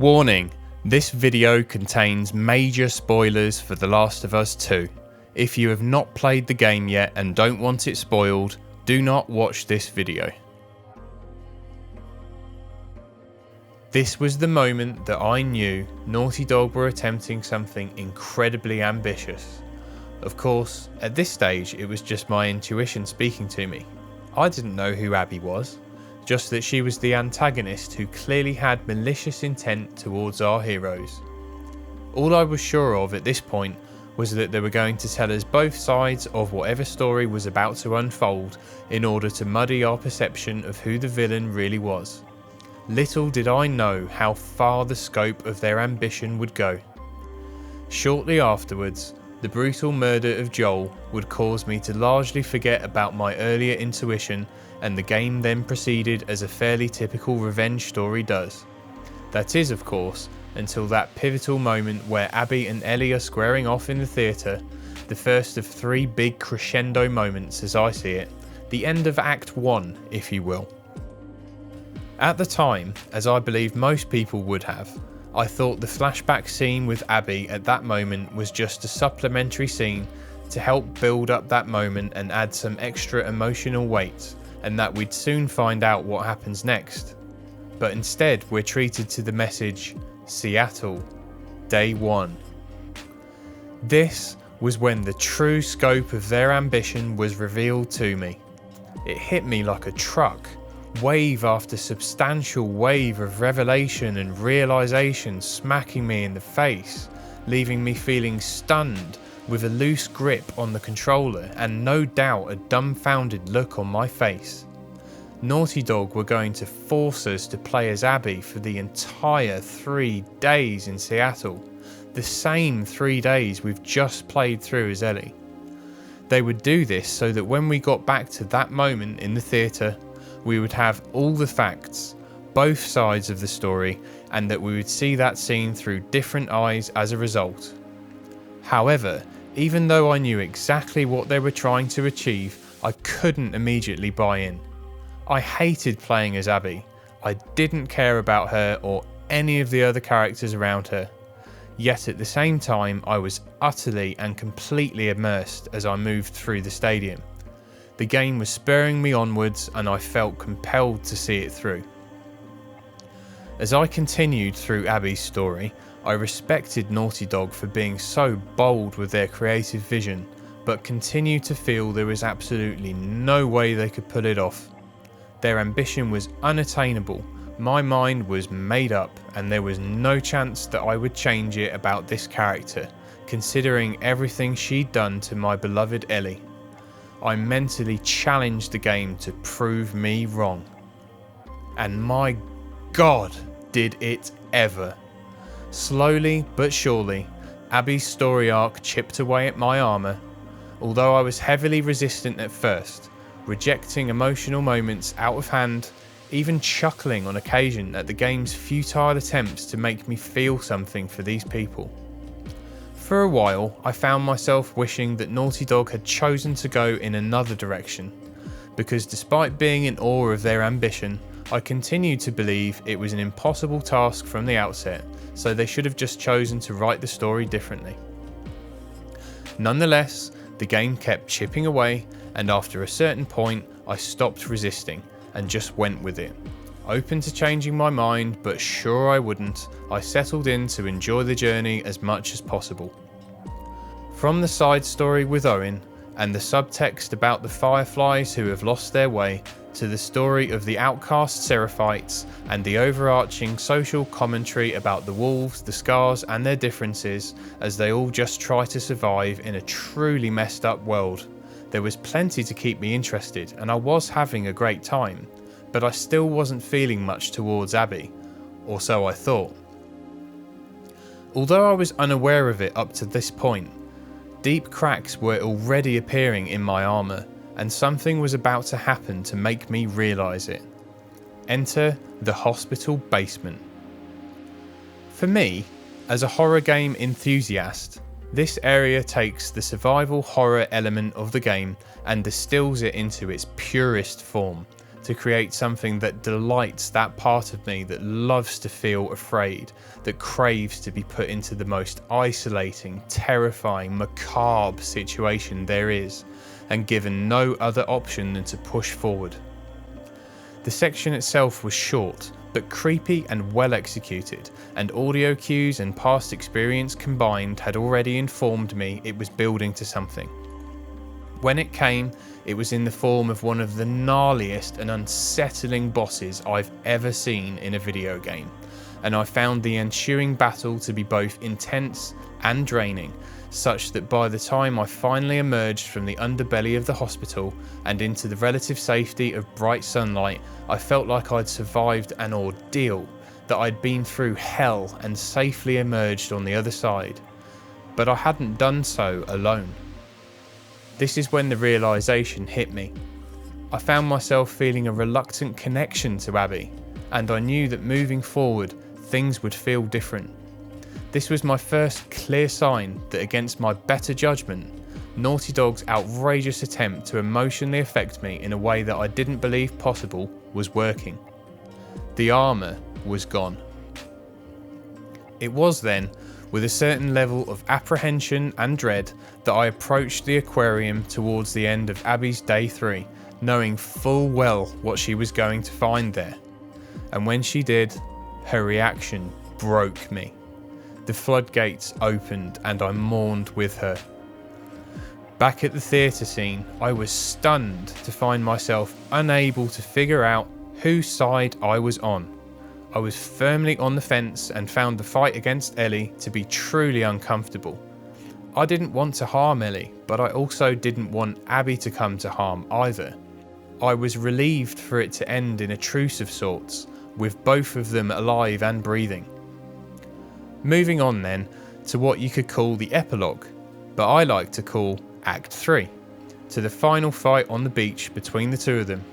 Warning, this video contains major spoilers for The Last of Us 2. If you have not played the game yet and don't want it spoiled, do not watch this video. This was the moment that I knew Naughty Dog were attempting something incredibly ambitious. Of course, at this stage it was just my intuition speaking to me. I didn't know who Abby was, just that she was the antagonist who clearly had malicious intent towards our heroes. All I was sure of at this point was that they were going to tell us both sides of whatever story was about to unfold in order to muddy our perception of who the villain really was. Little did I know how far the scope of their ambition would go. Shortly afterwards, the brutal murder of Joel would cause me to largely forget about my earlier intuition, and the game then proceeded as a fairly typical revenge story does. That is, of course, until that pivotal moment where Abby and Ellie are squaring off in the theatre, the first of three big crescendo moments as I see it, the end of Act 1, if you will. At the time, as I believe most people would have, I thought the flashback scene with Abby at that moment was just a supplementary scene to help build up that moment and add some extra emotional weight, and that we'd soon find out what happens next. But instead we're treated to the message, Seattle, Day 1. This was when the true scope of their ambition was revealed to me. It hit me like a truck. Wave after substantial wave of revelation and realization smacking me in the face, leaving me feeling stunned with a loose grip on the controller and no doubt a dumbfounded look on my face. Naughty Dog were going to force us to play as Abby for the entire 3 days in Seattle, the same 3 days we've just played through as Ellie. They would do this so that when we got back to that moment in the theatre, we would have all the facts, both sides of the story, and that we would see that scene through different eyes as a result. However, even though I knew exactly what they were trying to achieve, I couldn't immediately buy in. I hated playing as Abby. I didn't care about her or any of the other characters around her. Yet at the same time, I was utterly and completely immersed as I moved through the stadium. The game was spurring me onwards and I felt compelled to see it through. As I continued through Abby's story, I respected Naughty Dog for being so bold with their creative vision, but continued to feel there was absolutely no way they could pull it off. Their ambition was unattainable, my mind was made up, and there was no chance that I would change it about this character, considering everything she'd done to my beloved Ellie. I mentally challenged the game to prove me wrong. And my God, did it ever. Slowly but surely, Abby's story arc chipped away at my armour. Although I was heavily resistant at first, rejecting emotional moments out of hand, even chuckling on occasion at the game's futile attempts to make me feel something for these people. For a while, I found myself wishing that Naughty Dog had chosen to go in another direction, because despite being in awe of their ambition, I continued to believe it was an impossible task from the outset, so they should have just chosen to write the story differently. Nonetheless, the game kept chipping away, and after a certain point, I stopped resisting and just went with it. Open to changing my mind, but sure I wouldn't, I settled in to enjoy the journey as much as possible. From the side story with Owen, and the subtext about the Fireflies who have lost their way, to the story of the outcast Seraphites, and the overarching social commentary about the wolves, the scars and their differences, as they all just try to survive in a truly messed up world. There was plenty to keep me interested, and I was having a great time. But I still wasn't feeling much towards Abby, or so I thought. Although I was unaware of it up to this point, deep cracks were already appearing in my armour, and something was about to happen to make me realise it. Enter the hospital basement. For me, as a horror game enthusiast, this area takes the survival horror element of the game and distills it into its purest form, to to create something that delights that part of me that loves to feel afraid, that craves to be put into the most isolating, terrifying, macabre situation there is, and given no other option than to push forward. The section itself was short, but creepy and well executed, and audio cues and past experience combined had already informed me it was building to something. When it came, it was in the form of one of the gnarliest and unsettling bosses I've ever seen in a video game, and I found the ensuing battle to be both intense and draining, such that by the time I finally emerged from the underbelly of the hospital and into the relative safety of bright sunlight, I felt like I'd survived an ordeal, that I'd been through hell and safely emerged on the other side. But I hadn't done so alone. This is when the realisation hit me. I found myself feeling a reluctant connection to Abby, and I knew that moving forward, things would feel different. This was my first clear sign that, against my better judgment, Naughty Dog's outrageous attempt to emotionally affect me in a way that I didn't believe possible was working. The armour was gone. It was then, with a certain level of apprehension and dread, that I approached the aquarium towards the end of Abby's day 3, knowing full well what she was going to find there. And when she did, her reaction broke me. The floodgates opened and I mourned with her. Back at the theatre scene, I was stunned to find myself unable to figure out whose side I was on. I was firmly on the fence and found the fight against Ellie to be truly uncomfortable. I didn't want to harm Ellie, but I also didn't want Abby to come to harm either. I was relieved for it to end in a truce of sorts, with both of them alive and breathing. Moving on then to what you could call the epilogue, but I like to call Act 3, to the final fight on the beach between the two of them.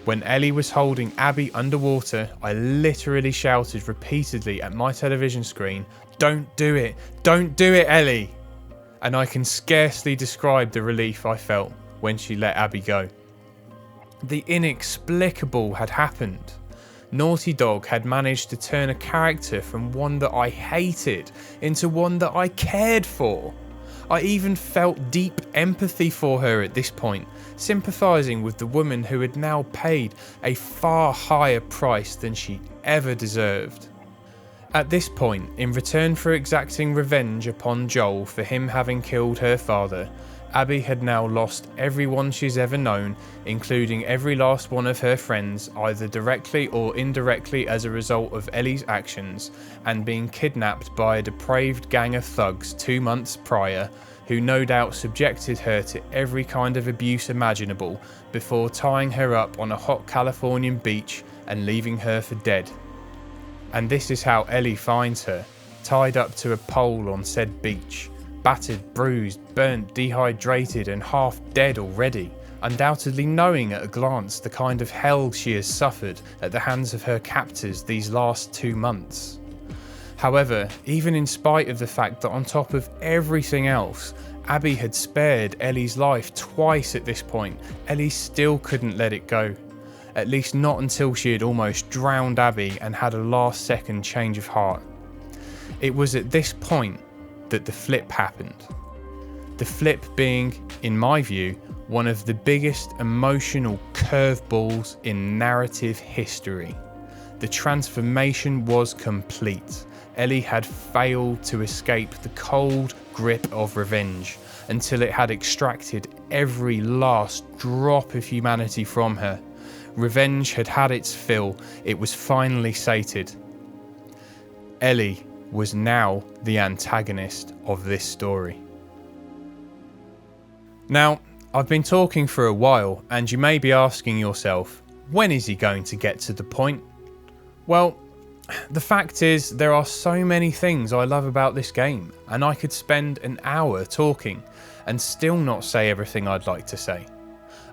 When Ellie was holding Abby underwater, I literally shouted repeatedly at my television screen, "Don't do it! Don't do it, Ellie!" And I can scarcely describe the relief I felt when she let Abby go. The inexplicable had happened. Naughty Dog had managed to turn a character from one that I hated into one that I cared for. I even felt deep empathy for her at this point, sympathising with the woman who had now paid a far higher price than she ever deserved. At this point, in return for exacting revenge upon Joel for him having killed her father, Abby had now lost everyone she's ever known, including every last one of her friends, either directly or indirectly as a result of Ellie's actions, and being kidnapped by a depraved gang of thugs 2 months prior, who no doubt subjected her to every kind of abuse imaginable before tying her up on a hot Californian beach and leaving her for dead. And this is how Ellie finds her, tied up to a pole on said beach, battered, bruised, burnt, dehydrated and half dead already, undoubtedly knowing at a glance the kind of hell she has suffered at the hands of her captors these last 2 months. However, even in spite of the fact that on top of everything else, Abby had spared Ellie's life twice at this point, Ellie still couldn't let it go. At least not until she had almost drowned Abby and had a last second change of heart. It was at this point that the flip happened. The flip being, in my view, one of the biggest emotional curveballs in narrative history. The transformation was complete. Ellie had failed to escape the cold grip of revenge until it had extracted every last drop of humanity from her. Revenge had had its fill, it was finally sated. Ellie was now the antagonist of this story. Now, I've been talking for a while, and you may be asking yourself, when is he going to get to the point? Well, the fact is, there are so many things I love about this game, and I could spend an hour talking and still not say everything I'd like to say.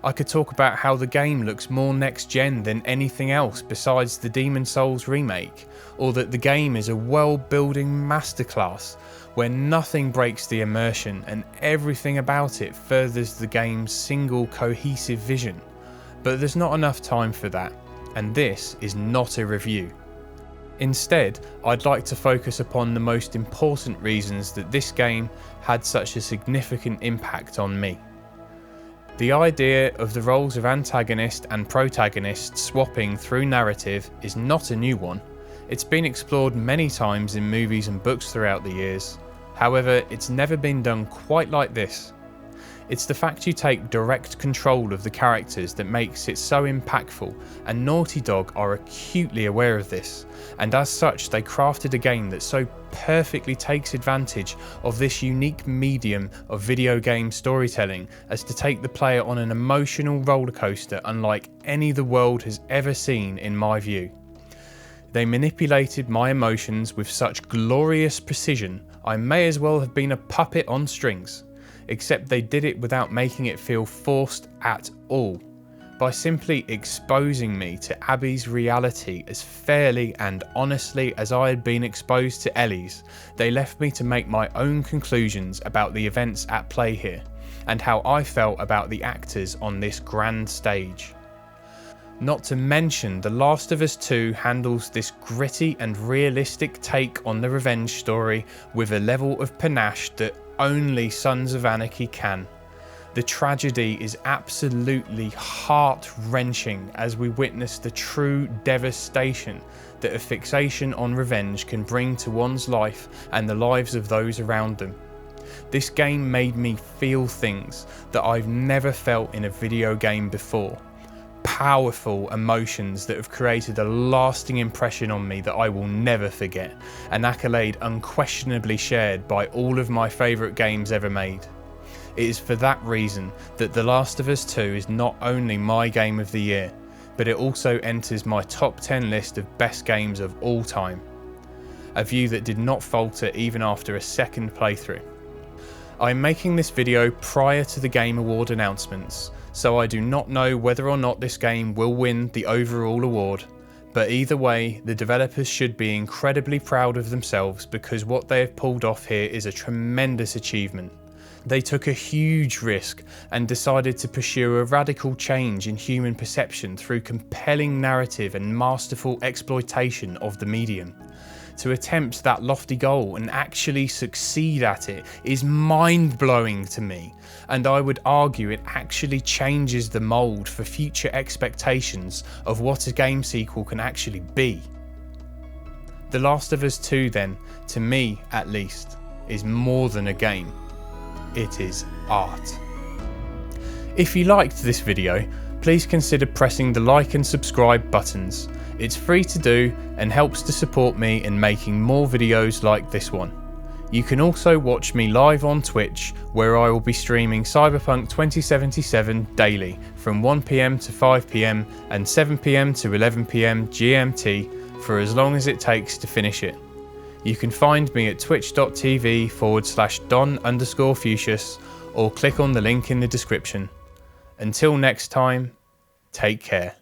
I could talk about how the game looks more next gen than anything else besides the Demon's Souls remake, or that the game is a world building masterclass where nothing breaks the immersion and everything about it furthers the game's single cohesive vision. But there's not enough time for that, and this is not a review. Instead, I'd like to focus upon the most important reasons that this game had such a significant impact on me. The idea of the roles of antagonist and protagonist swapping through narrative is not a new one. It's been explored many times in movies and books throughout the years. However, it's never been done quite like this. It's the fact you take direct control of the characters that makes it so impactful, and Naughty Dog are acutely aware of this, and as such they crafted a game that so perfectly takes advantage of this unique medium of video game storytelling as to take the player on an emotional rollercoaster unlike any the world has ever seen in my view. They manipulated my emotions with such glorious precision, I may as well have been a puppet on strings. Except they did it without making it feel forced at all, by simply exposing me to Abby's reality as fairly and honestly as I had been exposed to Ellie's. They left me to make my own conclusions about the events at play here, and how I felt about the actors on this grand stage. Not to mention, The Last of Us 2 handles this gritty and realistic take on the revenge story with a level of panache that only Sons of Anarchy can. The tragedy is absolutely heart-wrenching as we witness the true devastation that a fixation on revenge can bring to one's life and the lives of those around them. This game made me feel things that I've never felt in a video game before. Powerful emotions that have created a lasting impression on me that I will never forget, an accolade unquestionably shared by all of my favourite games ever made. It is for that reason that The Last of Us 2 is not only my game of the year, but it also enters my top 10 list of best games of all time. A view that did not falter even after a second playthrough. I am making this video prior to the Game Award announcements, so I do not know whether or not this game will win the overall award, but either way, the developers should be incredibly proud of themselves because what they have pulled off here is a tremendous achievement. They took a huge risk and decided to pursue a radical change in human perception through compelling narrative and masterful exploitation of the medium. To attempt that lofty goal and actually succeed at it is mind-blowing to me, and I would argue it actually changes the mould for future expectations of what a game sequel can actually be. The Last of Us 2 then, to me at least, is more than a game. It is art. If you liked this video, please consider pressing the like and subscribe buttons. It's free to do and helps to support me in making more videos like this one. You can also watch me live on Twitch, where I will be streaming Cyberpunk 2077 daily from 1 PM to 5 PM and 7 PM to 11 PM GMT for as long as it takes to finish it. You can find me at twitch.tv/Don_Fuchsius or click on the link in the description. Until next time, take care.